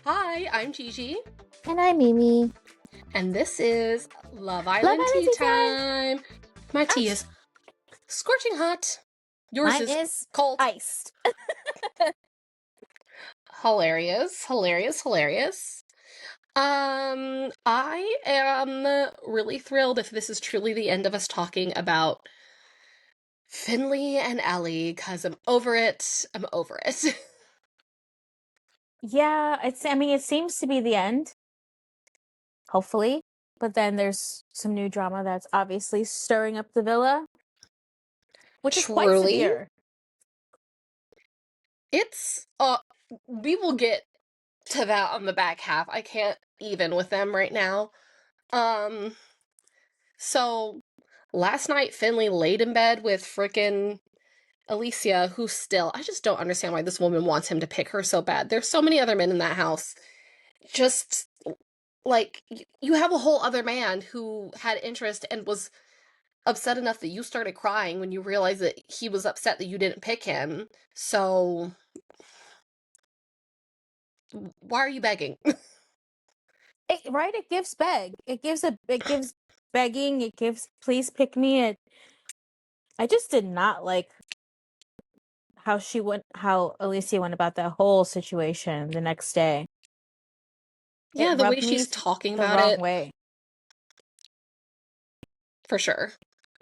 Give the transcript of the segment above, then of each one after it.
Hi, I'm Gigi, And I'm Mimi. and this is Love Love Island Island Tea Tea Time! Time. My tea is Ouch! scorching hot. Yours Mine is is cold. iced. Hilarious, hilarious, hilarious. I am really thrilled if this is truly the end of us talking about Finley and Ellie, because I'm over it. I'm over it. Yeah, it seems to be the end. Hopefully. But then there's some new drama that's obviously stirring up the villa, which is quite Truly, severe. it's, we will get to that on the back half. I can't even with them right now. Um, so last night Finley laid in bed with frickin' Elicia, who still, I just don't understand why this woman wants him to pick her so bad. There's so many other men in that house. Just like you have a whole other man who had interest and was upset enough that you started crying when you realized that he was upset that you didn't pick him. So why are you begging? Right? It gives begging, it gives please pick me. I just did not like how Alicia went about that whole situation the next day. Yeah, It the way rubbed me she's talking the about wrong it, way. for sure.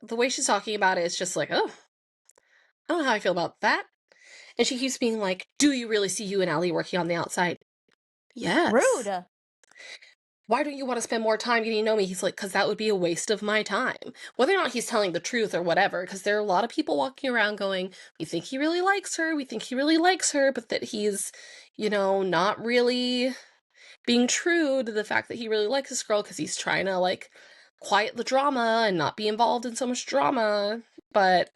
The way she's talking about it is just like, oh, I don't know how I feel about that. And she keeps being like, do you really see you and Allie working on the outside? Yes. Rude. Why don't you want to spend more time getting to know me? He's like, because that would be a waste of my time. Whether or not he's telling the truth or whatever, because there are a lot of people walking around going, we think he really likes her, we think he really likes her, but that he's, not really being true to the fact that he really likes this girl because he's trying to, like, quiet the drama and not be involved in so much drama. But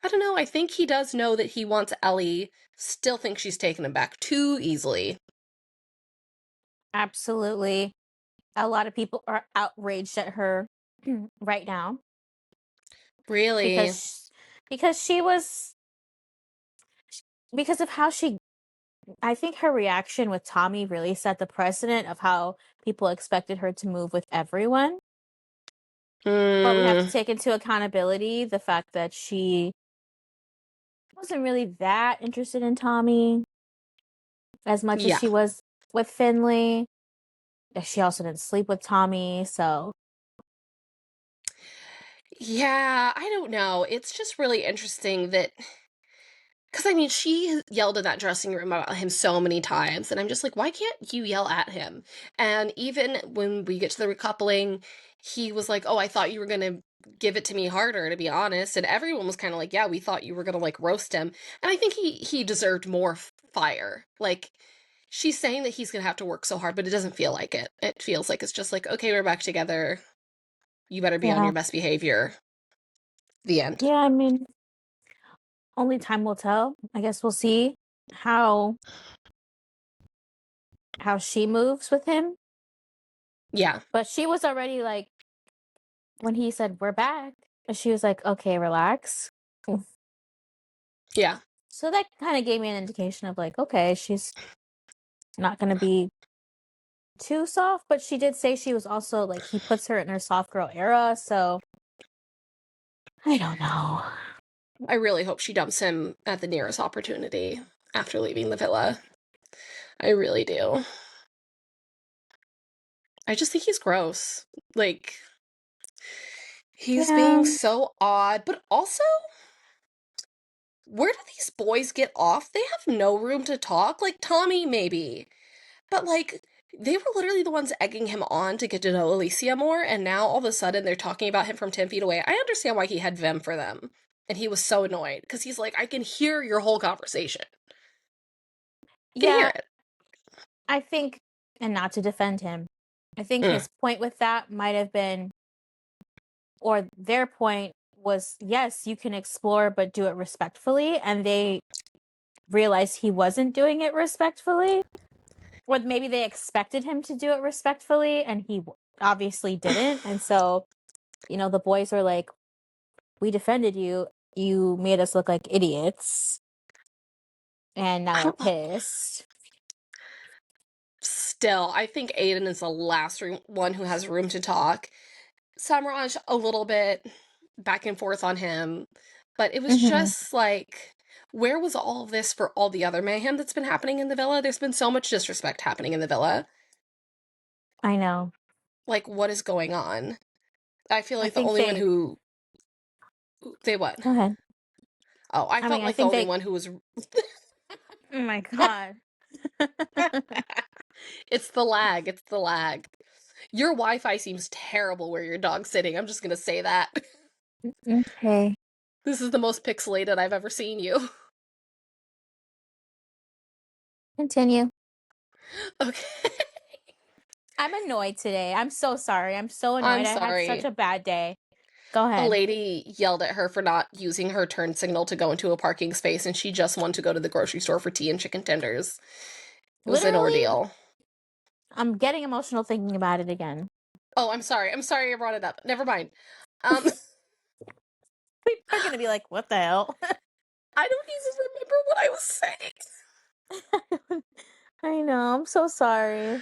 I don't know. I think he does know that he wants Ellie, still thinks she's taken him back too easily. Absolutely. A lot of people are outraged at her right now Really? because she was because of how she I think her reaction with Tommy really set the precedent of how people expected her to move with everyone. But we have to take into accountability the fact that she wasn't really that interested in Tommy as much as Yeah. she was with Finley. She also didn't sleep with Tommy, so Yeah, I don't know. It's just really interesting that, because I mean, she yelled in that dressing room about him so many times, and I'm just like, why can't you yell at him? And even when we get to the recoupling, he was like, oh, I thought you were gonna give it to me harder, to be honest. And everyone was kind of like, yeah, we thought you were gonna like roast him. And I think he deserved more fire. Like, she's saying that he's gonna have to work so hard, but it doesn't feel like it. It feels like it's just like, okay, we're back together. You better be on yeah. your best behavior. The end. Yeah, I mean, only time will tell. I guess we'll see how she moves with him. Yeah. But she was already like, when he said we're back, she was like, okay, relax. Yeah. So that kind of gave me an indication of like, okay, she's not going to be too soft, but she did say she was also like, he puts her in her soft girl era. So I don't know. I really hope she dumps him at the nearest opportunity after leaving the villa. I really do. I just think he's gross. Like, he's Yeah. being so odd, but also, where do these boys get off? They have no room to talk. Like, Tommy, maybe. But, like, they were literally the ones egging him on to get to know Elicia more, and now all of a sudden they're talking about him from 10 feet away. I understand why he had Vim for them. And he was so annoyed, because he's like, I can hear your whole conversation. You can hear Yeah, it. I think, and not to defend him, I think Mm. his point with that might have been, or their point was, yes, you can explore, but do it respectfully. And they realized he wasn't doing it respectfully. Or maybe they expected him to do it respectfully, and he obviously didn't. And so, the boys were like, we defended you. You made us look like idiots. And now I we're don't pissed. still, I think Aidan is the last one who has room to talk. Samraj, a little bit back and forth on him, but it was Mm-hmm. just like, where was all of this for all the other mayhem that's been happening in the villa? There's been so much disrespect happening in the villa. I know. Like, what is going on? I feel I like the think only one they who they what? go ahead. Oh, I I felt mean, I like the think only they one who was. oh my god. It's the lag. It's the lag. Your Wi-Fi seems terrible where your dog's sitting. I'm just gonna say that. Okay. This is the most pixelated I've ever seen you. Continue. Okay. I'm annoyed today. I'm so sorry. I'm so I'm annoyed. I had such sorry. a bad day. Go A ahead. lady yelled at her for not using her turn signal to go into a parking space, and she just wanted to go to the grocery store for tea and chicken tenders. It was an Literally, ordeal. I'm getting emotional thinking about it again. Oh, I'm sorry. I'm sorry I brought it up. Never mind. Um, People are gonna be like, "What the hell?" I don't even remember what I was saying. I know. I'm so sorry.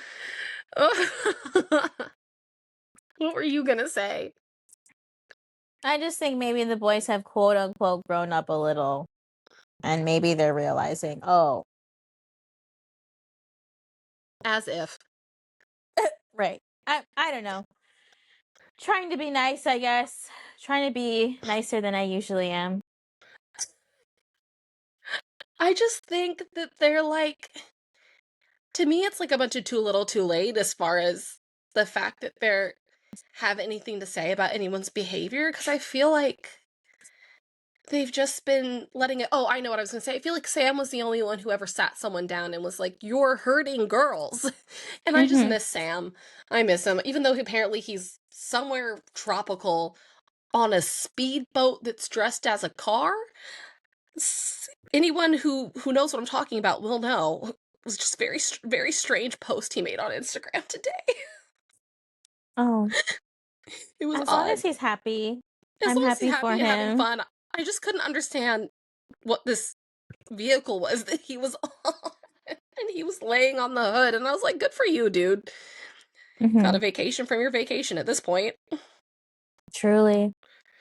What were you gonna say? I just think maybe the boys have quote unquote grown up a little, and maybe they're realizing, oh, As if. right. I don't know. Trying to be nice, I guess. Trying to be nicer than I usually am. I just think that they're like, to me, it's like a bunch of too little too late as far as the fact that they're have anything to say about anyone's behavior, because I feel like they've just been letting it. Oh, I know what I was gonna say. I feel like Sam was the only one who ever sat someone down and was like, "You're hurting girls," and I just Mm-hmm. miss Sam. I miss him, even though apparently he's somewhere tropical on a speedboat that's dressed as a car. Anyone who knows what I'm talking about will know. It was just very strange post he made on Instagram today. Oh, It was as long as odd. he's happy, As I'm long as he's happy for happy and having him. fun, I just couldn't understand what this vehicle was that he was on. And he was laying on the hood, and I was like, good for you, dude. Got Mm-hmm. a vacation from your vacation at this point. Truly.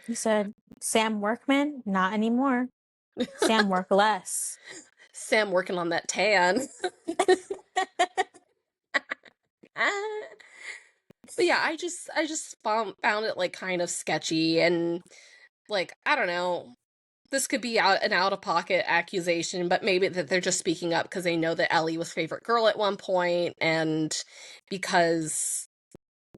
He said, Sam Workman? Not anymore. Sam work less. Sam working on that tan. Ah. But yeah, I just found it like kind of sketchy, and like, I don't know. This could be an out of pocket accusation, but maybe that they're just speaking up because they know that Ellie was favorite girl at one point, and because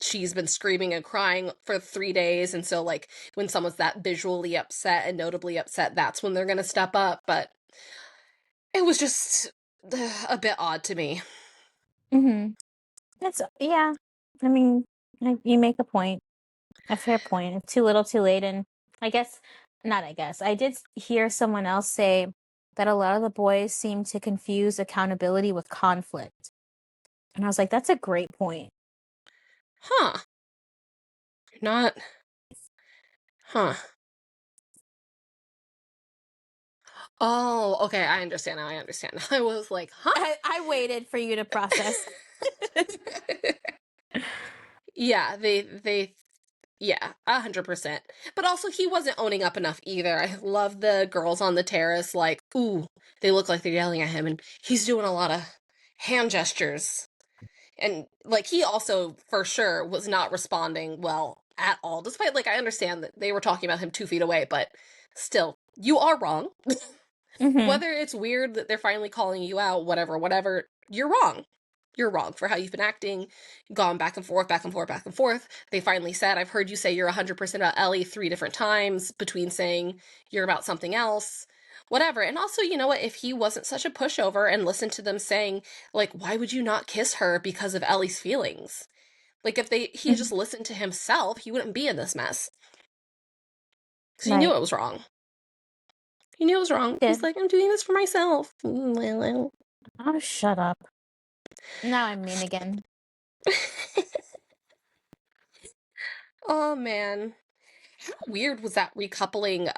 she's been screaming and crying for 3 days, and so like when someone's that visually upset and notably upset, that's when they're gonna step up. But it was just a bit odd to me. Mm-hmm. That's, yeah. I mean, you make a point. A fair point. It's too little too late. And I guess, not I guess, I did hear someone else say that a lot of the boys seem to confuse accountability with conflict. And I was like, that's a great point. Huh. Not. Huh. Oh, okay, I understand now. I understand. I was like, huh? I waited for you to process. Yeah, they yeah, 100%. But also, he wasn't owning up enough either. I love the girls on the terrace, like, ooh, they look like they're yelling at him, and he's doing a lot of hand gestures. And, like, he also, for sure, was not responding well at all, despite, like, I understand that they were talking about him 2 feet away, but still, you are wrong. Mm-hmm. Whether it's weird that they're finally calling you out, whatever, you're wrong. You're wrong for how you've been acting, gone back and forth, back and forth, back and forth. They finally said, I've heard you say you're 100% about Ellie 3 different times between saying you're about something else, whatever. And also, you know what? If he wasn't such a pushover and listened to them saying, like, why would you not kiss her because of Ellie's feelings? Like, if he Mm-hmm. just listened to himself, he wouldn't be in this mess. Because he knew Right. it was wrong. He knew it was wrong. He's Did. like, I'm doing this for myself. Oh, shut up. Now I'm mean again. Oh man. How weird was that recoupling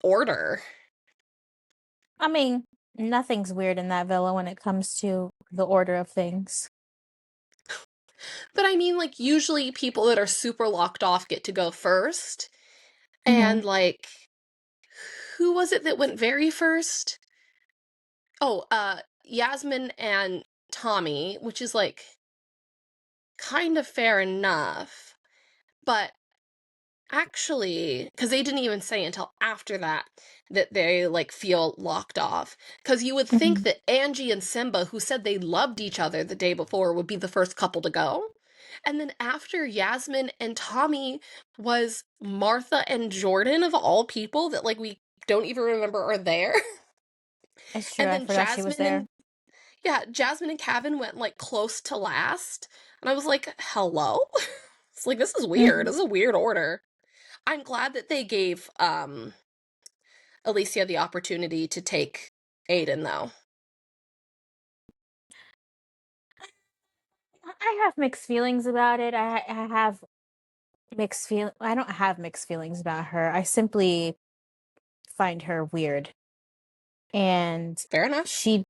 order? I mean, nothing's weird in that villa when it comes to the order of things. But I mean, like, usually people that are super locked off get to go first. Mm-hmm. And, like, who was it that went very first? Oh, Yasmin and Tommy, which is, like, kind of fair enough. But actually, because they didn't even say until after that that they, like, feel locked off. Because you would think Mm-hmm. that Angie and Simba, who said they loved each other the day before, would be the first couple to go. And then after Yasmin and Tommy was Martha and Jordan, of all people that, like, we don't even remember are there. It's true. And I then forgot she was there. Jasmine and Kevin went, like, close to last. And I was like, hello? It's like, this is weird. Mm-hmm. This is a weird order. I'm glad that they gave Elicia the opportunity to take Aidan, though. I have mixed feelings about it. I have mixed feel. I don't have mixed feelings about her. I simply find her weird, and Fair enough. she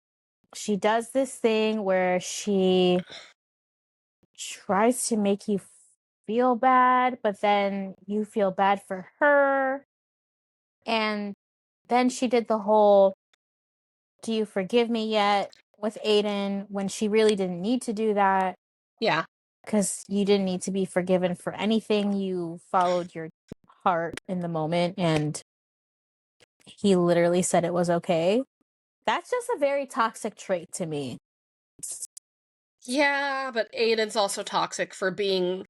does this thing where she tries to make you feel bad, but then you feel bad for her. And then she did the whole "Do you forgive me yet?" with Aidan when she really didn't need to do that, Yeah. because you didn't need to be forgiven for anything. You followed your heart in the moment, and he literally said it was okay. That's just a very toxic trait to me. Yeah, but Aiden's also toxic for being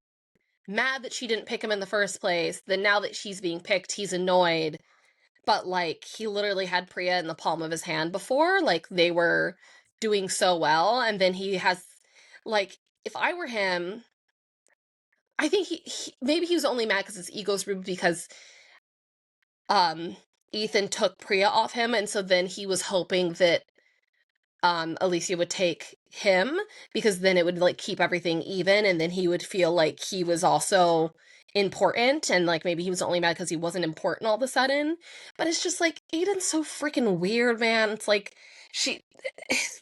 mad that she didn't pick him in the first place. Then now that she's being picked, he's annoyed. But, like, he literally had Priya in the palm of his hand before. Like, they were doing so well. And then he has, like, if I were him, I think maybe he was only mad because his ego's rude because um Ethan took Priya off him, and so then he was hoping that Elicia would take him because then it would, like, keep everything even, and then he would feel like he was also important, and, like, maybe he was only mad because he wasn't important all of a sudden. But it's just like Aiden's so freaking weird, man. It's like she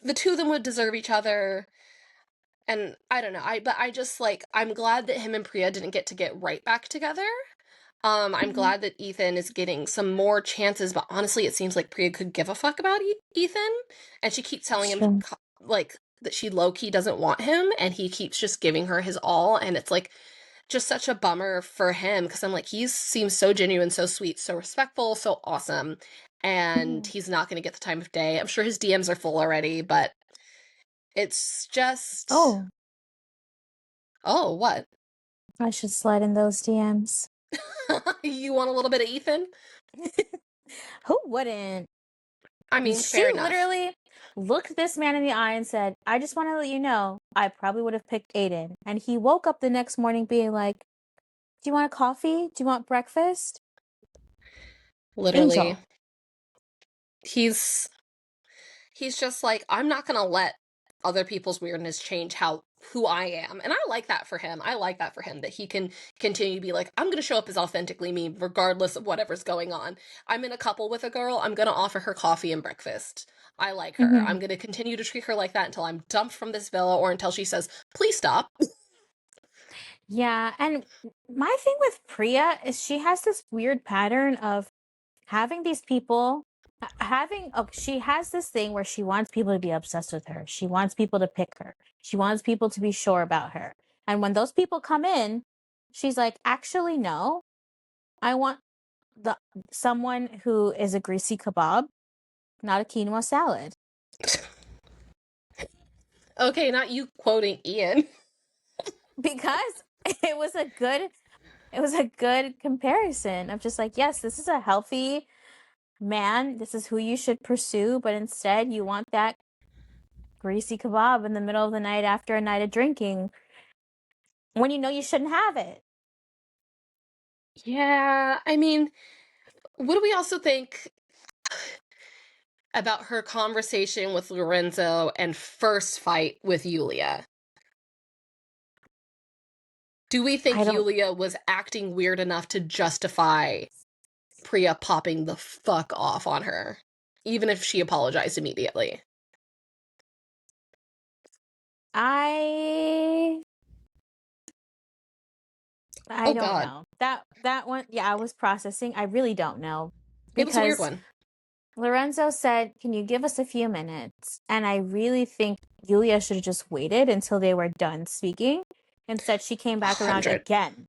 the two of them would deserve each other. And I don't know. But I just, like, I'm glad that him and Priya didn't get to get right back together. I'm Mhm. glad that Ethan is getting some more chances, but honestly, it seems like Priya could give a fuck about Ethan, and she keeps telling It's him, true. like, that she low key doesn't want him, and he keeps just giving her his all, and it's like just such a bummer for him because I'm like, he seems so genuine, so sweet, so respectful, so awesome, and Mhm. he's not going to get the time of day. I'm sure his DMs are full already, but it's just, Oh, oh, what? I should slide in those DMs. You want a little bit of Ethan? Who wouldn't? I mean, She fair enough. literally looked this man in the eye and said, "I just want to let you know, I probably would have picked Aiden." And he woke up the next morning being like, "Do you want a coffee? Do you want breakfast?" Literally. Angel. He's he's just like, I'm not gonna let other people's weirdness change how who I am. And I like that for him. I like that for him that he can continue to be like, I'm gonna show up as authentically me regardless of whatever's going on. I'm in a couple with a girl, I'm gonna offer her coffee and breakfast. I like her. Hmm. I'm gonna continue to treat her like that until I'm dumped from this villa or until she says, please stop. Yeah, and my thing with Priya is she has this weird pattern of having these people having she has this thing where she wants people to be obsessed with her. She wants people to pick her. She wants people to be sure about her. And when those people come in, she's like, "Actually, no. I want the someone who is a greasy kebab, not a quinoa salad." Okay, not you quoting Ian. Because it was a good it was a good comparison of just like, yes, this is a healthy man. This is who you should pursue, but instead you want that greasy kebab in the middle of the night after a night of drinking when you know you shouldn't have it. Yeah, I mean, what do we also think about her conversation with Lorenzo and first fight with Julia? Do we I think don't Julia was acting weird enough to justify Priya popping the fuck off on her, even if she apologized immediately? I I Oh don't God. know. That one, yeah, I was processing. I really don't know. It was a weird Because one. Lorenzo said, "Can you give us a few minutes?" And I really think Julia should have just waited until they were done speaking. Instead, she came back around 100. again,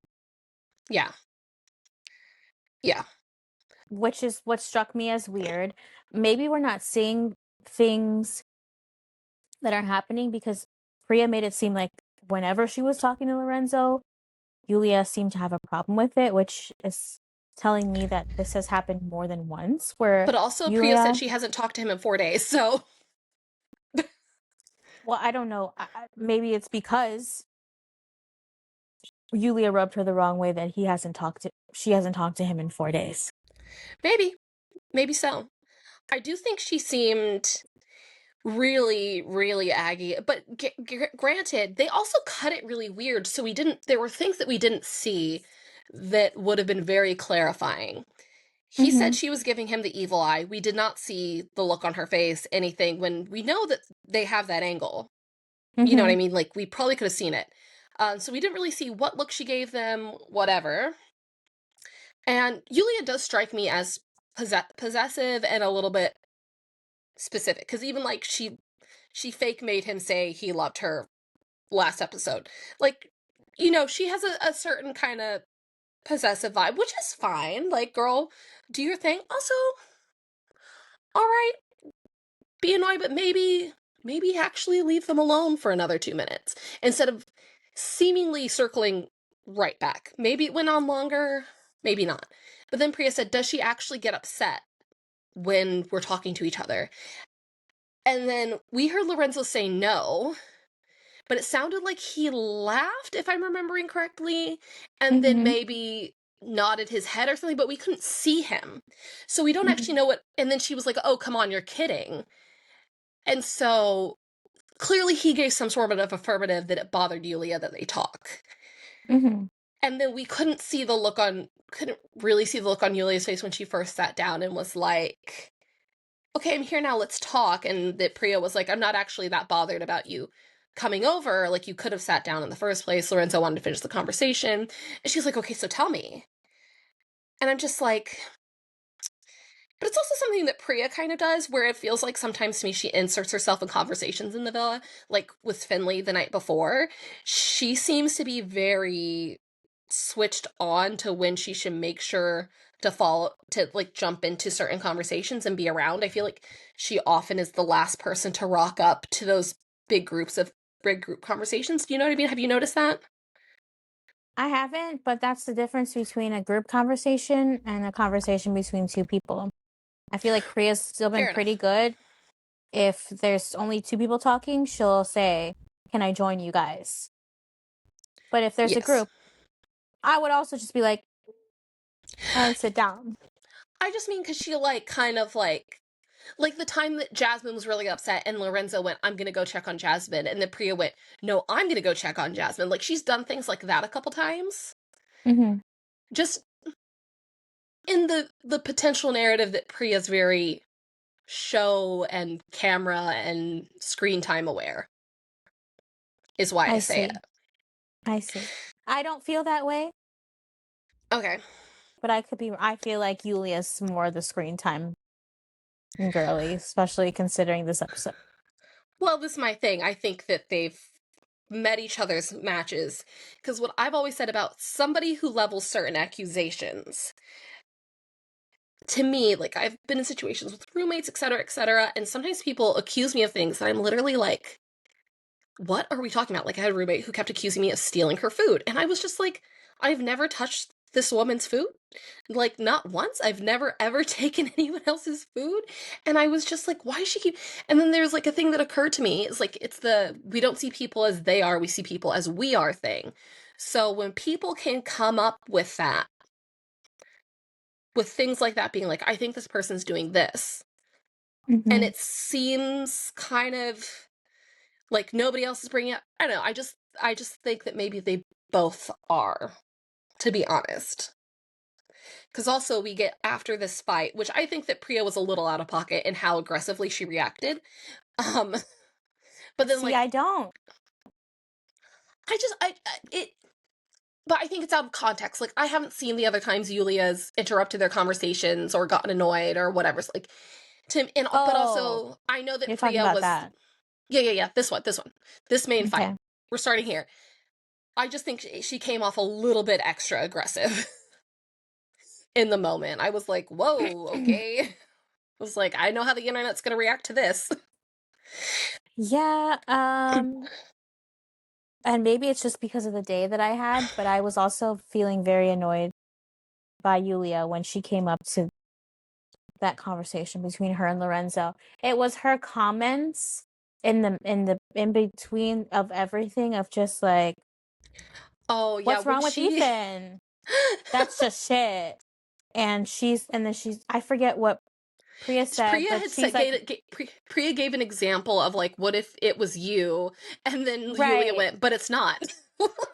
Yeah. Yeah. which is what struck me as weird. Maybe we're not seeing things that are happening because Priya made it seem like whenever she was talking to Lorenzo, Julia seemed to have a problem with it, which is telling me that this has happened more than once where But also, Priya said Julia, she hasn't talked to him in 4 days, so well, I don't know. Maybe it's because Julia rubbed her the wrong way that she hasn't talked to him in 4 days. maybe. Maybe so. I do think she seemed really, really aggy. But granted, they also cut it really weird, so there were things that we didn't see that would have been very clarifying. He said Mm-hmm. she was giving him the evil eye. We did not see the look on her face, anything, when we know that they have that angle. You know what Mm-hmm. I mean? Like, we probably could have seen it. So we didn't really see what look she gave them, whatever. And Yulia does strike me as possessive and a little bit specific, because even like she fake made him say he loved her last episode. Like, she has a certain kind of possessive vibe, which is fine. Like, girl, do your thing. Also, all right, be annoyed, but maybe actually leave them alone for another 2 minutes instead of seemingly circling right back. Maybe it went on longer, maybe not. But then Priya said, does she actually get upset when we're talking to each other? And then we heard Lorenzo say no, but it sounded like he laughed, if I'm remembering correctly, and then Mm-hmm. maybe nodded his head or something, but we couldn't see him. So we don't actually Mm-hmm. know what. And then she was like, oh, come on, you're kidding. And so clearly he gave some sort of affirmative that it bothered Yulia that they talk. Mm-hmm. And then we couldn't really see the look on Yulia's face when she first sat down and was like, okay, I'm here now, let's talk. And that Priya was like, I'm not actually that bothered about you coming over. Like, you could have sat down in the first place. Lorenzo wanted to finish the conversation. And she's like, okay, so tell me. And I'm just like, but it's also something that Priya kind of does, where it feels like sometimes to me she inserts herself in conversations in the villa, like with Finley the night before. She seems to be very switched on to when she should make sure to like jump into certain conversations and be around. I feel like she often is the last person to rock up to those big group conversations. Do you know what I mean? Have you noticed that? I haven't, but that's the difference between a group conversation and a conversation between two people. I feel like Priya's still been Fair pretty enough. good. If there's only two people talking, she'll say, "Can I join you guys?" But if there's a Yes. group, I would also just be like, and sit down. I just mean because she like kind of like the time that Jasmine was really upset and Lorenzo went, I'm gonna go check on Jasmine, and then Priya went, no, I'm gonna go check on Jasmine. Like, she's done things like that a couple times. Mm-hmm. Just in the potential narrative that Priya's very show and camera and screen time aware is why I I say it. see. I see. I don't feel that way, Okay. but I feel like Julia's more the screen time girly, especially considering this episode. Well, this is my thing. I think that they've met each other's matches, because what I've always said about somebody who levels certain accusations, to me, like, I've been in situations with roommates, etc., and sometimes people accuse me of things that I'm literally like, what are we talking about? Like, I had a roommate who kept accusing me of stealing her food, and I was just like, I've never touched this woman's food. Like, not once. I've never ever taken anyone else's food. And I was just like, why does she keep. And then there's like a thing that occurred to me. It's like, it's we don't see people as they are, we see people as we are thing. So when people can come up with that, with things like that being like, I think this person's doing this, and Mm-hmm. it seems kind of like nobody else is bringing it. I don't know. I just think that maybe they both are, to be honest. Because also we get after this fight, which I think that Priya was a little out of pocket in how aggressively she reacted. Um, but then See, like I don't. I just I it but I think it's out of context. Like, I haven't seen the other times Julia's interrupted their conversations or gotten annoyed or whatever. It's like, but Oh, also, I know that you're talking Priya about was, that. yeah. This one. This main fight. Okay. We're starting here. I just think she came off a little bit extra aggressive in the moment. I was like, whoa, okay. I was like, I know how the internet's going to react to this. Yeah, and maybe it's just because of the day that I had, but I was also feeling very annoyed by Julia when she came up to that conversation between her and Lorenzo. It was her comments in between of everything of just like, Oh, yeah, what's when wrong with she. Ethan? That's just shit. And then she's I forget what Priya said, Priya but had she's said, like, Priya gave an example of like, what if it was you? And then Julia right. went, but it's not.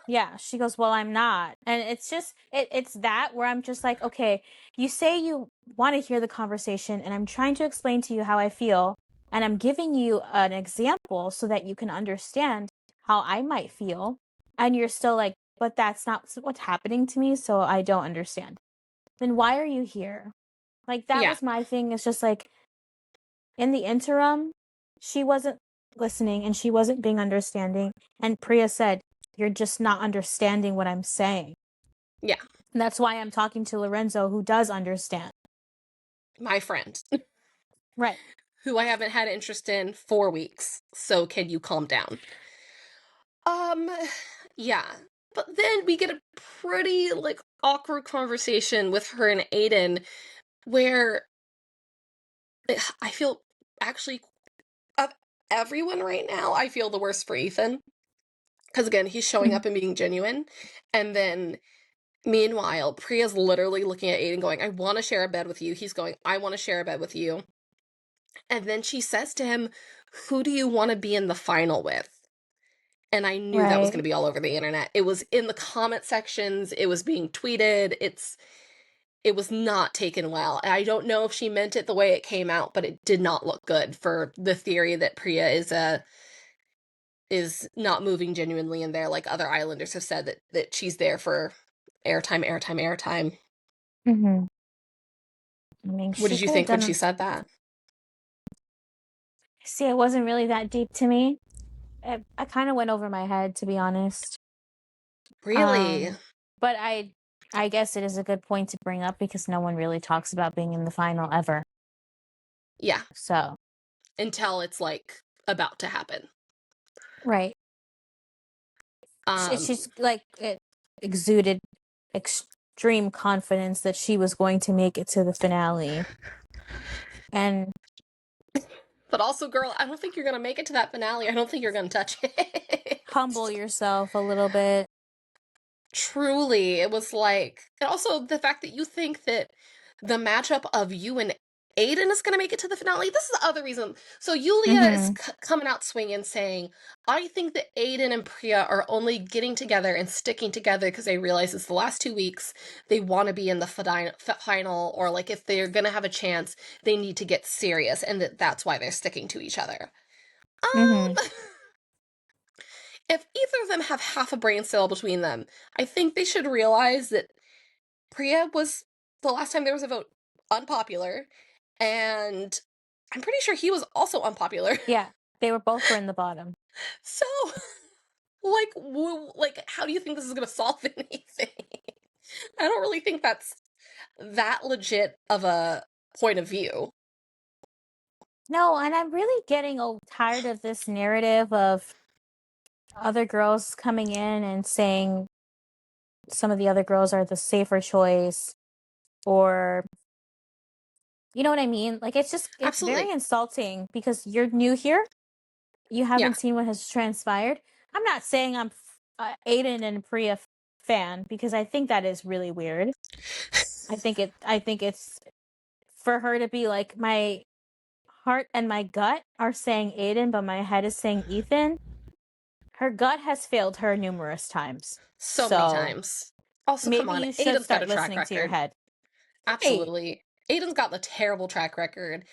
Yeah, she goes, "Well, I'm not." And it's just it's that where I'm just like, "Okay, you say you want to hear the conversation and I'm trying to explain to you how I feel and I'm giving you an example so that you can understand how I might feel." And you're still like, "But that's not what's happening to me, so I don't understand." Then why are you here? Like that Yeah, was my thing. It's just like in the interim, she wasn't listening and she wasn't being understanding. And Priya said, "You're just not understanding what I'm saying." yeah, And that's why I'm talking to Lorenzo, who does understand. my friend, Right. who I haven't had interest in 4 weeks. So can you calm down? Um, yeah. But then we get a pretty like awkward conversation with her and Aidan where I feel actually of everyone right now, I feel the worst for Ethan. Because again, he's showing Mhm. up and being genuine. And then meanwhile, Priya's literally looking at Aiden going, I want to share a bed with you. He's going, I want to share a bed with you. And then she says to him, who do you want to be in the final with? And I knew that was going Right. to be all over the internet. It was in the comment sections, it was being tweeted. It was not taken well. I don't know if she meant it the way it came out, but it did not look good for the theory that Priya is not moving genuinely in there, like other Islanders have said that she's there for airtime. Mm-hmm. I mean, What she did you could have think when she done. said that? See, it wasn't really that deep to me. I kind of went over my head, to be honest. Really? Um, but I guess it is a good point to bring up because no one really talks about being in the final ever. Yeah, So, until it's like about to happen. right. Um, She's like it exuded extreme confidence that she was going to make it to the finale. And but also, girl, I don't think you're gonna make it to that finale. I don't think you're gonna touch it. humble yourself a little bit. Truly, it was like, and also the fact that you think that the matchup of you and Aiden is going to make it to the finale. This is the other reason. So Yulia is Mm-hmm. coming out swinging, saying, "I think that Aiden and Priya are only getting together and sticking together because they realize it's the last 2 weeks. They want to be in the final, or like if they're going to have a chance, they need to get serious, and that's why they're sticking to each other." Mm-hmm. Um. If either of them have half a brain cell between them, I think they should realize that Priya was, the last time there was a vote, unpopular, and I'm pretty sure he was also unpopular. Yeah, they were in the bottom. So, like, how do you think this is going to solve anything? I don't really think that's that legit of a point of view. No, and I'm really getting tired of this narrative of other girls coming in and saying some of the other girls are the safer choice, or you know what I mean? Like it's very Absolutely. insulting because you're new here. You Yeah. haven't seen what has transpired. I'm not saying I'm Aiden and Priya fan because I think that is really weird. I think it's for her to be like, my heart and my gut are saying Aiden, but my head is saying Ethan. Her gut has failed her numerous times. So many So times. Also, come maybe on, you should Aiden's got a start track listening to your record. head. Right. Absolutely. Aiden's got the terrible track record.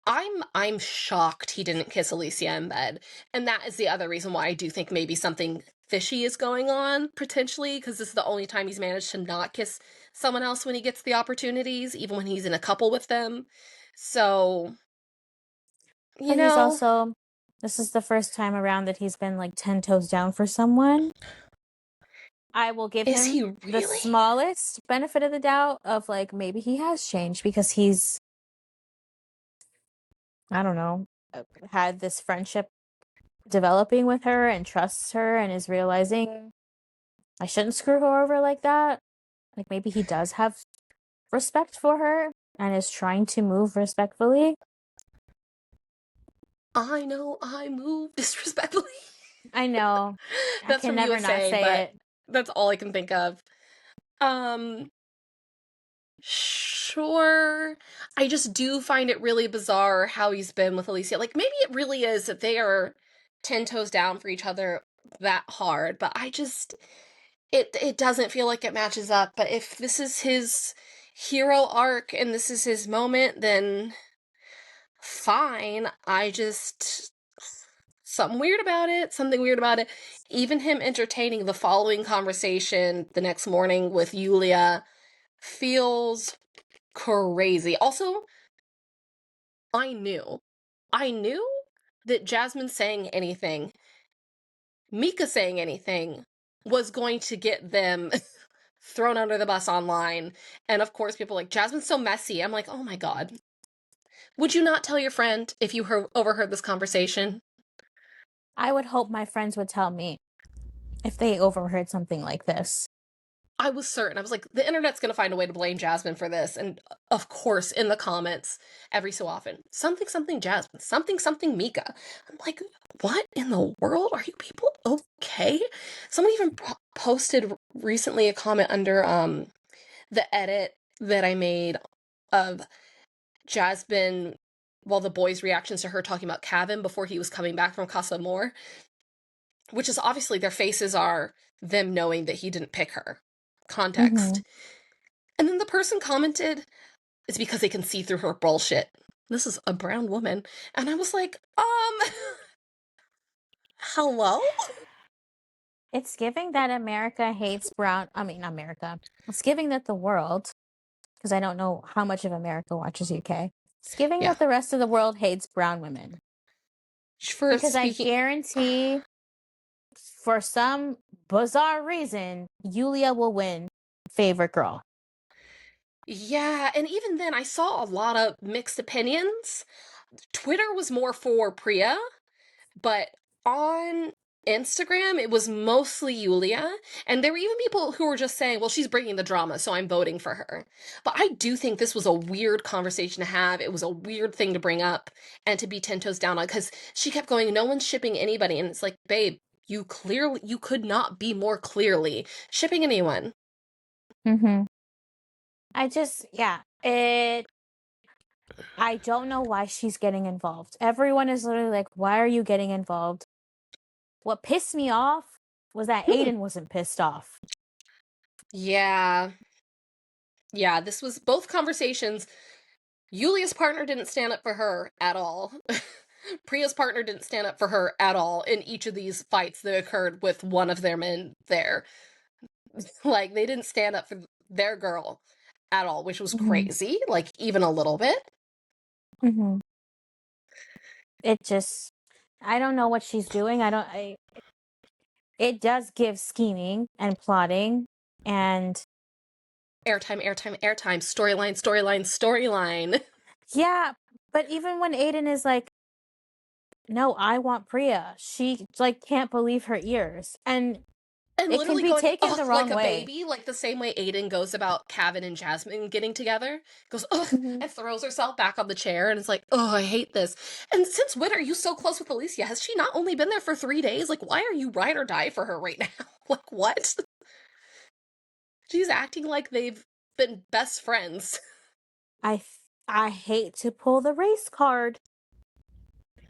I'm shocked he didn't kiss Elicia in bed. And that is the other reason why I do think maybe something fishy is going on, potentially, because this is the only time he's managed to not kiss someone else when he gets the opportunities, even when he's in a couple with them. So, But he's also, this is the first time around that he's been like 10 toes down for someone. I will give is he him the really? smallest benefit of the doubt of like maybe he has changed because he's, I don't know, had this friendship developing with her and trusts her and is realizing I shouldn't screw her over like that. Like maybe he does have respect for her and is trying to move respectfully. I know I move disrespectfully. I know. I That's can from never not USA, say but it. that's all I can think of. Um, sure. I just do find it really bizarre how he's been with Elicia. Like, maybe it really is that they are 10 toes down for each other that hard, but I just, it doesn't feel like it matches up. But if this is his hero arc and this is his moment, then fine. I just, something weird about it. Something weird about it. Even him entertaining the following conversation the next morning with Julia feels crazy. Also, I knew. I knew that Jasmine saying anything, Mika saying anything, was going to get them thrown under the bus online. And of course, people are like, Jasmine's so messy. I'm like, oh my god. Would you not tell your friend if you overheard this conversation? I would hope my friends would tell me if they overheard something like this. I was certain. I was like, the internet's going to find a way to blame Jasmine for this. And of course, in the comments, every so often, something, something Jasmine, something, something Mika. I'm like, what in the world? Are you people okay? Someone even posted recently a comment under the edit that I made of Jasmine, well, the boys' reactions to her talking about Kevin before he was coming back from Casa Amor, which is obviously their faces are them knowing that he didn't pick her. Mm-hmm. Context. And then the person commented, it's because they can see through her bullshit. This is a brown woman. And I was like, hello? It's giving that America hates brown. I mean, America. It's giving that the world, because I don't know how much of America watches UK. It's giving Yeah. that the rest of the world hates brown women. For Because I speaking. guarantee, for some bizarre reason, Julia will win favorite girl. Yeah, and even then, I saw a lot of mixed opinions. Twitter was more for Priya, but on Instagram, it was mostly Julia. And there were even people who were just saying, well, she's bringing the drama, so I'm voting for her. But I do think this was a weird conversation to have. It was a weird thing to bring up and to be 10 toes down on because she kept going, no one's shipping anybody. And it's like, babe, you could not be more clearly shipping anyone. Mm-hmm. I don't know why she's getting involved. Everyone is literally like, why are you getting involved? What pissed me off was that Aidan wasn't pissed off. Yeah. Yeah, this was both conversations. Yulia's partner didn't stand up for her at all. Priya's partner didn't stand up for her at all in each of these fights that occurred with one of their men there. Like, they didn't stand up for their girl at all, which was Mm-hmm. crazy, like, even a little bit. Mm-hmm. It just, I don't know what she's doing. It does give scheming and plotting and Airtime, airtime, airtime, storyline, storyline, storyline. yeah, but even when Aidan is like, no, I want Priya, she like can't believe her ears. And And it can literally be going, taken ugh, the like wrong a way. baby, like the same way Aidan goes about Cavan and Jasmine getting together. Goes, ugh, Mm-hmm. and throws herself back on the chair and is like, oh, I hate this. And since when are you so close with Elicia? Has she not only been there for 3 days? Like, why are you ride or die for her right now? Like, what? She's acting like they've been best friends. I hate to pull the race card,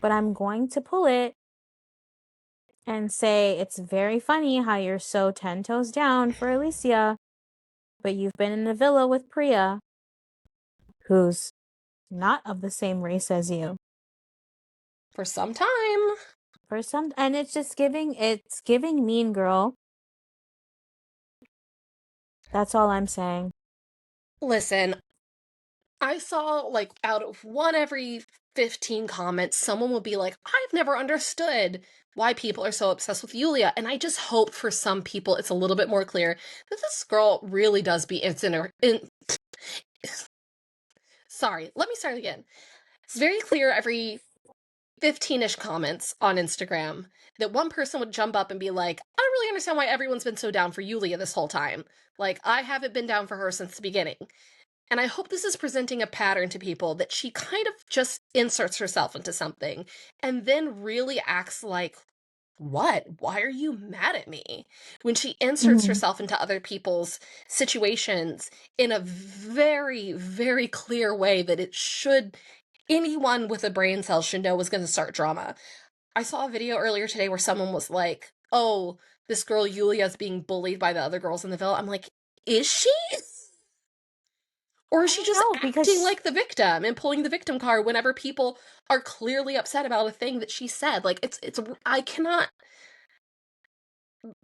but I'm going to pull it and say it's very funny how you're so 10 toes down for Elicia, but you've been in the villa with Priya, who's not of the same race as you. For some time. For some, and it's giving Mean Girl. That's all I'm saying. Listen, I saw like out of one every 15 comments, someone would be like, I've never understood why people are so obsessed with Julia. And I just hope for some people it's a little bit more clear that this girl really does be sorry, let me start again. It's very clear every 15-ish comments on Instagram that one person would jump up and be like, I don't really understand why everyone's been so down for Julia this whole time. Like, I haven't been down for her since the beginning. And I hope this is presenting a pattern to people that she kind of just inserts herself into something and then really acts like, what? Why are you mad at me? When she inserts Mhm. herself into other people's situations in a very, very clear way that it should, anyone with a brain cell should know was going to start drama. I saw a video earlier today where someone was like, oh, this girl Yulia's being bullied by the other girls in the villa. I'm like, is she? Or is I she don't just know acting because like the victim and pulling the victim card whenever people are clearly upset about a thing that she said? Like, I cannot,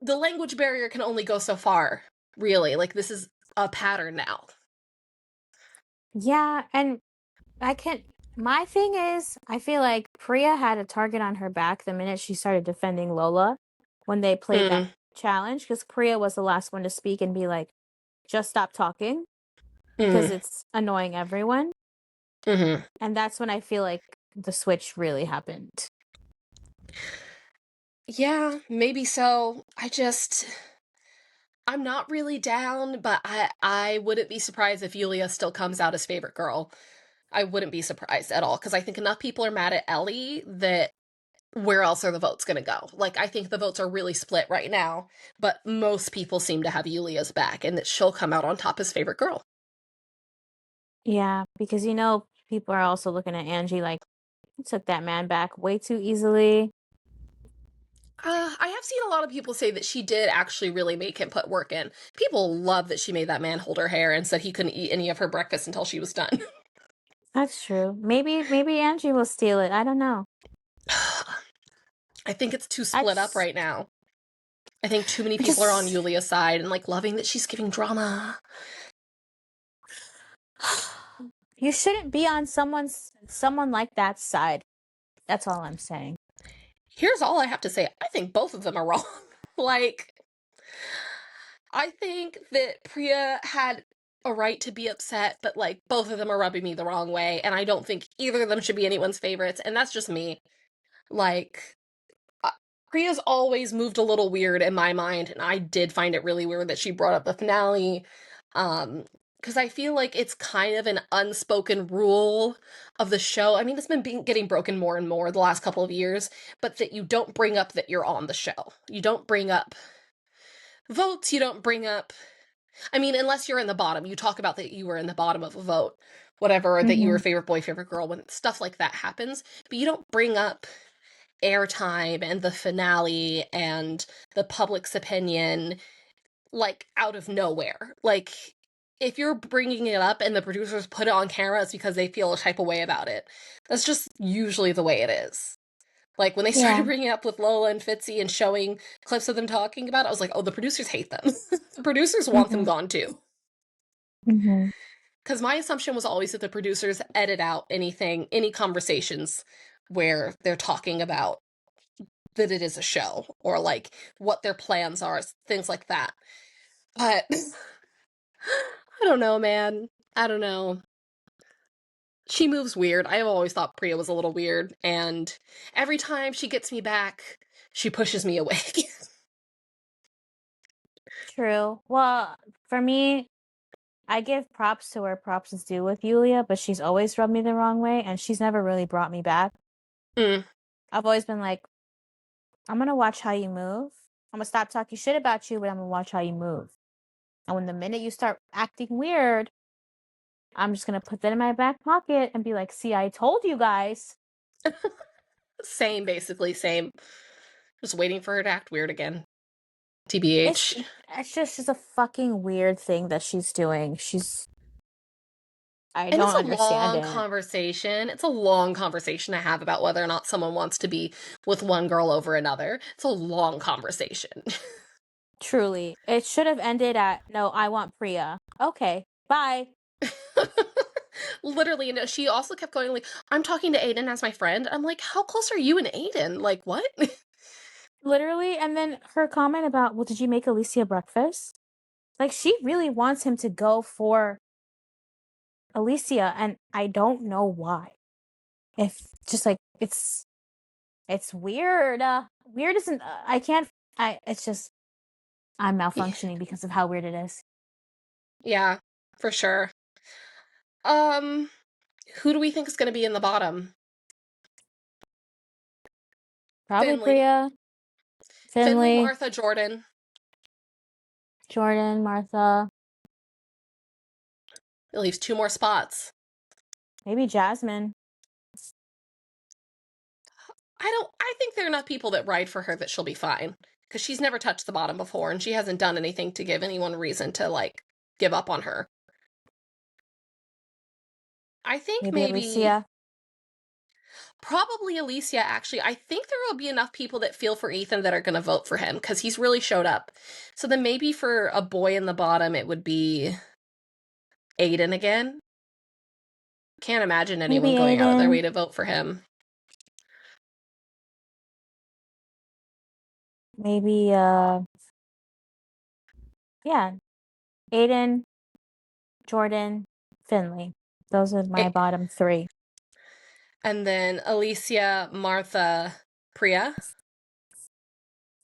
the language barrier can only go so far, really. Like, this is a pattern now. yeah, and I can't. My thing is, I feel like Priya had a target on her back the minute she started defending Lola when they played that Mm, challenge, because Priya was the last one to speak and be like, just stop talking because mm, it's annoying everyone. mm-hmm. And that's when I feel like the switch really happened. Yeah, maybe so. I'm not really down, but I wouldn't be surprised if Yulia still comes out as favorite girl. I wouldn't be surprised at all, because I think enough people are mad at Ellie that where else are the votes going to go? Like, I think the votes are really split right now, but most people seem to have Yulia's back and that she'll come out on top as favorite girl. Yeah, because people are also looking at Angie like, you took that man back way too easily. I have seen a lot of people say that she did actually really make him put work in. People love that she made that man hold her hair and said he couldn't eat any of her breakfast until she was done. That's true. Maybe Angie will steal it. I don't know. I think it's too I split up just, right now. I think too many I people are on just, Yulia's side and like loving that she's giving drama. you shouldn't be on someone like that side. That's all I'm saying. Here's all I have to say. I think both of them are wrong. Like, I think that Priya had a right to be upset, but like both of them are rubbing me the wrong way, and I don't think either of them should be anyone's favorites, and that's just me. Like, uh, Priya's always moved a little weird in my mind, and I did find it really weird that she brought up the finale. Because I feel like it's kind of an unspoken rule of the show. I mean, it's been getting broken more and more the last couple of years, but that you don't bring up that you're on the show. You don't bring up votes, you don't bring up, I mean, unless you're in the bottom, you talk about that you were in the bottom of a vote, whatever, or that you were Mm-hmm. favorite boy, favorite girl, when stuff like that happens, but you don't bring up airtime and the finale and the public's opinion like out of nowhere. Like, if you're bringing it up and the producers put it on camera, it's because they feel a type of way about it. That's just usually the way it is. Like, when they started Yeah. bringing it up with Lola and Fitzy and showing clips of them talking about it, I was like, oh, the producers hate them. The producers want them Mm-hmm. gone too. Mm-hmm. Because my assumption was always that the producers edit out anything, any conversations where they're talking about that it is a show or like what their plans are, things like that. But I don't know, man. I don't know. She moves weird. I have always thought Priya was a little weird, and every time she gets me back, she pushes me away. True. Well, for me, I give props to where props is due with Yulia, but she's always rubbed me the wrong way, and she's never really brought me back. Mm. I've always been like, I'm gonna watch how you move. I'm gonna stop talking shit about you, but I'm gonna watch how you move. And when the minute you start acting weird, I'm just gonna put that in my back pocket and be like, see, I told you guys. Same, basically, same. Just waiting for her to act weird again. It's TBH. it's just a fucking weird thing that she's doing. I And it's don't a understand long it. conversation. It's a long conversation to have about whether or not someone wants to be with one girl over another. It's a long conversation. Truly. It should have ended at, no, I want Priya. Okay, bye. Literally, no, she also kept going like, I'm talking to Aidan as my friend. I'm like, how close are you and Aidan? Like, what? Literally. And then her comment about, well, did you make Elicia breakfast? Like, she really wants him to go for Elicia, and I don't know why. If just like it's weird. Weird isn't. I can't. It's just I'm malfunctioning because of how weird it is. Yeah, for sure. Um, who do we think is going to be in the bottom? Probably Finley. Priya, Finley, Finley, Martha, Jordan. Jordan, Martha, It leaves 2 more spots. maybe Jasmine. I think there are enough people that ride for her that she'll be fine. Because she's never touched the bottom before, and she hasn't done anything to give anyone reason to, like, give up on her. I think Maybe maybe, Elicia. probably Elicia, actually. I think there will be enough people that feel for Ethan that are going to vote for him, because he's really showed up. So then maybe for a boy in the bottom, it would be Aidan again. Can't imagine anyone Maybe going out of their way Aidan. to vote for him. Maybe yeah, Aidan, Jordan, Finley. Those are my bottom 3. And then Elicia, Martha, Priya.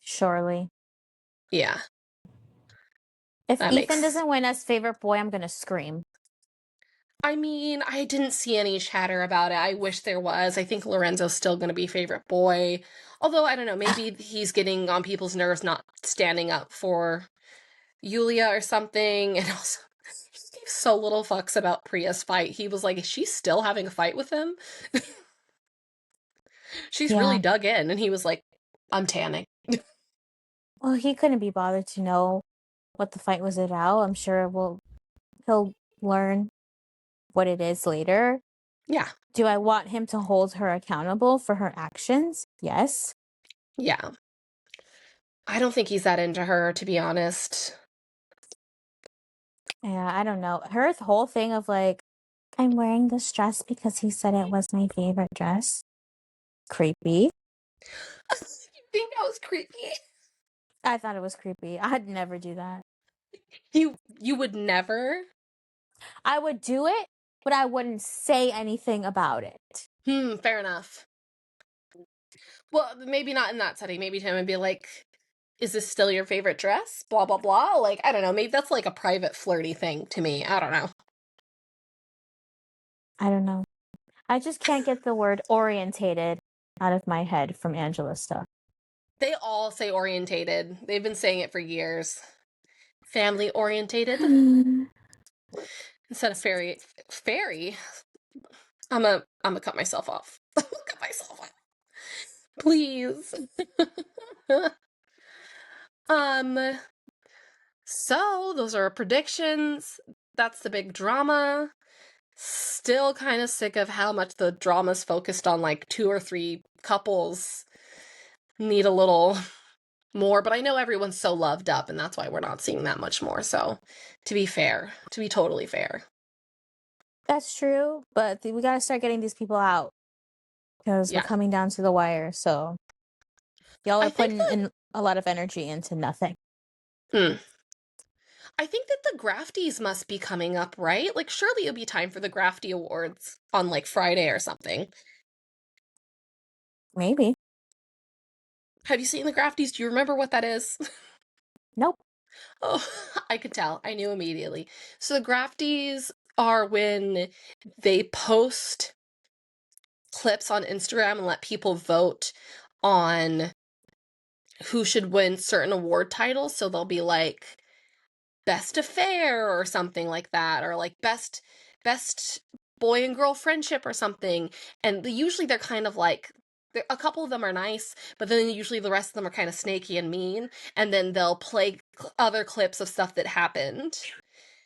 Surely. Yeah, If that Ethan makes. doesn't win as favorite boy, I'm gonna scream. I mean, I didn't see any chatter about it. I wish there was. I think Lorenzo's still going to be favorite boy. Although, I don't know, maybe he's getting on people's nerves not standing up for Julia or something. And also, he gave so little fucks about Priya's fight. He was like, is she still having a fight with him? She's really Yeah. dug in. And he was like, I'm tanning. Well, he couldn't be bothered to know what the fight was about. I'm sure he'll learn what it is later. Yeah. Do I want him to hold her accountable for her actions? Yes. Yeah. I don't think he's that into her, to be honest. Yeah, I don't know. Her whole thing of like, I'm wearing this dress because he said it was my favorite dress. Creepy. You think that was creepy? I thought it was creepy. I'd never do that. You would never? I would do it, but I wouldn't say anything about it. Fair enough. Well, maybe not in that setting. Maybe to him and be like, is this still your favorite dress? Blah, blah, blah. Like, I don't know. Maybe that's like a private flirty thing to me. I don't know. I don't know. I just can't get the word orientated out of my head from Angela's stuff. They all say orientated. They've been saying it for years. Family orientated instead of fairy. Fairy? I'm gonna cut myself off. Cut myself off. Please. um, so those are our predictions. That's the big drama. Still kind of sick of how much the drama's focused on like 2 or 3 couples. Need a little more, but I know everyone's so loved up, and that's why we're not seeing that much more. So, to be fair, to be totally fair. That's true, but we gotta start getting these people out because we're Yeah. coming down to the wire. So y'all I are think putting that in a lot of energy into nothing. hmm, I think that the Grafties must be coming up, right? Like surely it'll be time for the Grafty Awards on like Friday or something. Maybe. Have you seen the Grafties? Do you remember what that is? Nope. Oh, I could tell. I knew immediately. So the Grafties are when they post clips on Instagram and let people vote on who should win certain award titles. So they'll be like best affair or something like that, or like best boy and girl friendship or something. And usually they're kind of like a couple of them are nice, but then usually the rest of them are kind of snaky and mean. And then they'll play other clips of stuff that happened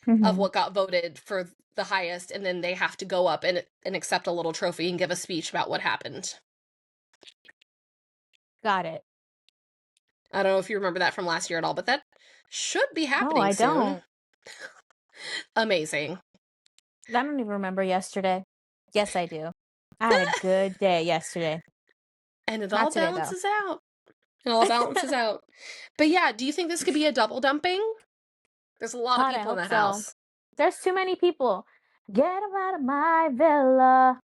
of Mm-hmm. what got voted for the highest, and then they have to go up and accept a little trophy and give a speech about what happened. Got it. I don't know if you remember that from last year at all, but that should be happening I soon. don't. Amazing. I don't even remember yesterday. Yes, I do. I had a good day yesterday. And it Not all today, though. balances out. It all balances out. But yeah, do you think this could be a double dumping? There's a lot God, of people in I that hope so. house. There's too many people. Get them out of my villa.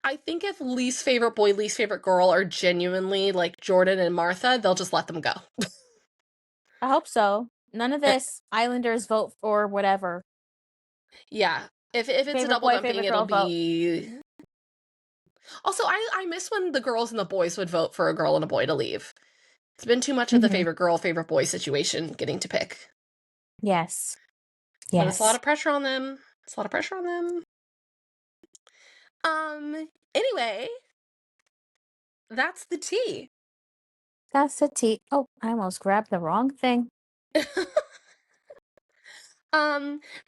I think if least favorite boy, least favorite girl are genuinely like Jordan and Martha, they'll just let them go. I hope so. None of this Islanders vote for whatever. Yeah. If it's Favorite a double boy, dumping, favorite it'll girl be... Also, I miss when the girls and the boys would vote for a girl and a boy to leave. It's been too much of the favorite girl, favorite boy situation getting to pick. Yes. But it's a lot of pressure on them. It's a lot of pressure on them. Anyway, that's the tea. That's the tea. Oh, I almost grabbed the wrong thing.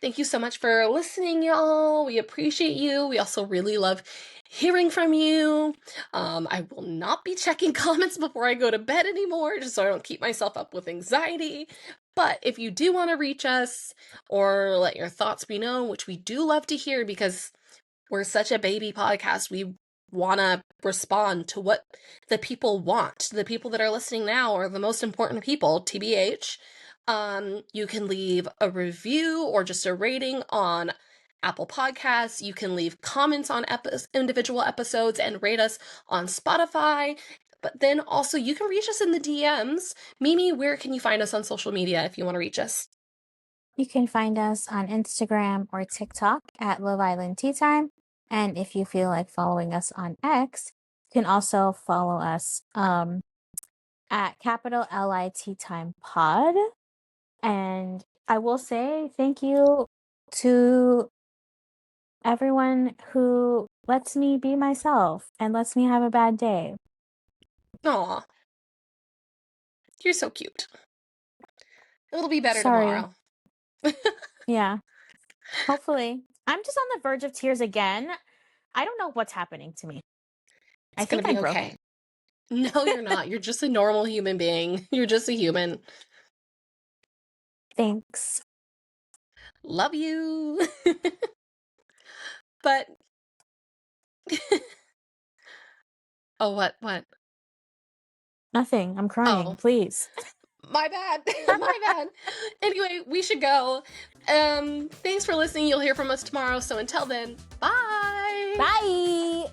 Thank you so much for listening, y'all. We appreciate you. We also really love hearing from you. I will not be checking comments before I go to bed anymore, just so I don't keep myself up with anxiety. But if you do want to reach us or let your thoughts be known, which we do love to hear because we're such a baby podcast, we want to respond to what the people want. The people that are listening now are the most important people, TBH. You can leave a review or just a rating on Apple Podcasts. You can leave comments on individual episodes and rate us on Spotify. But then also you can reach us in the DMs. Mimi, where can you find us on social media if you want to reach us? You can find us on Instagram or TikTok at Love Island Tea Time. And if you feel like following us on X, you can also follow us at capital LIT Time Pod. And I will say thank you to everyone who lets me be myself and lets me have a bad day. Aw. You're so cute. It'll be better Sorry. tomorrow. Yeah. Hopefully. I'm just on the verge of tears again. I don't know what's happening to me. It's gonna be okay. No, you're not. You're just a normal human being. You're just a human. Thanks. Love you. But oh, what? Nothing. I'm crying. Please. My bad. My bad. Anyway, we should go. Thanks for listening. You'll hear from us tomorrow. So until then, bye. Bye.